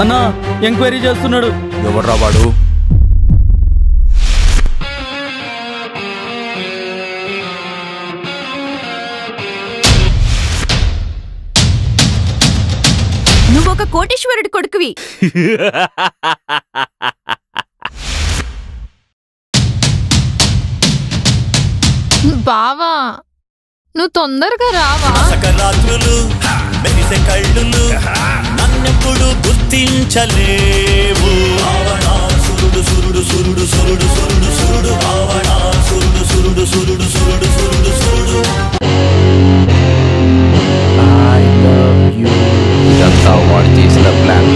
అన్నా ఎంక్వైరీ చేస్తున్నాడు. ఎవర్రా వాడు? నువ్వొక కోటీశ్వరుడి కొడుకువి. బావా నువ్వు తొందరగా రావా? రాత్రులు మెరిసే కళ్ళులు నన్నెప్పుడు గుర్తించలేవు. సురుడు సురుడు సురుడు సురుడు సురుడు సురుడు సురుడు సురుడు సురుడు సురుడు సురుడు సురుడు. I love you. ఇదంతా వాడు చేసిన ప్లాన్.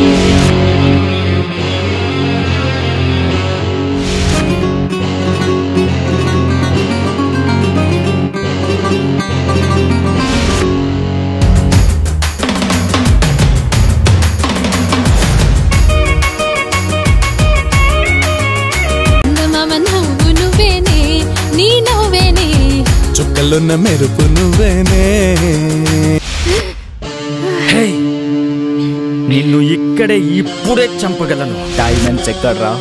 చుక్కలున్న మెరుపు నువ్వేనే. నిన్ను ఇక్కడే ఇప్పుడే చంపగలను. డైమండ్స్ ఎక్కడ్రా?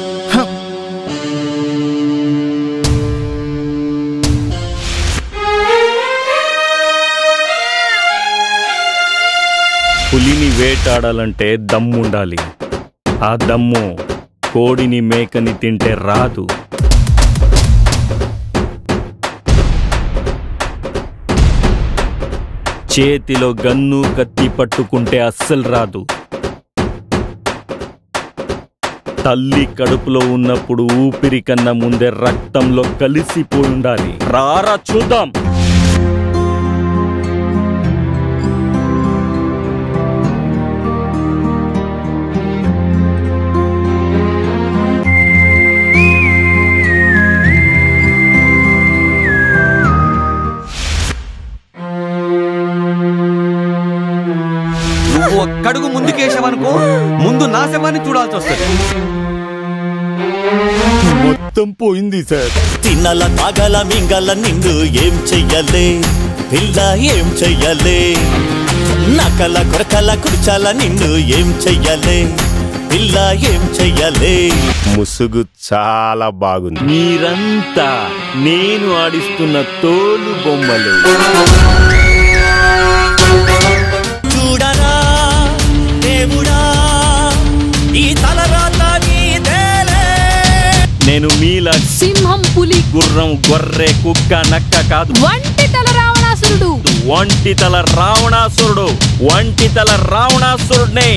పులిని వేటాడాలంటే దమ్ముండాలి. ఆ దమ్ము కోడిని మేకని తింటే రాదు. చేతిలో గన్ను కత్తి పట్టుకుంటే అస్సలు రాదు. తల్లి కడుపులో ఉన్నప్పుడు ఊపిరి కన్నా ముందే రక్తంలో కలిసిపోయి ఉండాలి. రారా చూద్దాం. నువ్వు ఒక్కడుగు ముందుకేసావనుకో, ముందు నా శవాన్ని చూడాల్సి వస్తుంది. మొత్తం పోయింది సార్. తిన్నల తాగల మింగల నిండు ఏం చెయ్యలే పిల్ల, ఏం చెయ్యలే. నకల కొరకల కుర్చాల నిండు ఏం చెయ్యలే పిల్ల, ఏం చెయ్యలే. ముసుగు చాలా బాగుంది. మీరంతా నేను ఆడిస్తున్న తోలు బొమ్మలు. చూడరా దేవుడా, ఈ తలరాత నీదేలే. నేను మీలా సింహం, పులి, గుర్రం, గొర్రె, కుక్క, నక్క కాదు. వంటి తల రావణాసురుడు. ఒంటి తల రావణాసురుడు. ఒంటి తల రావణాసురుడిని.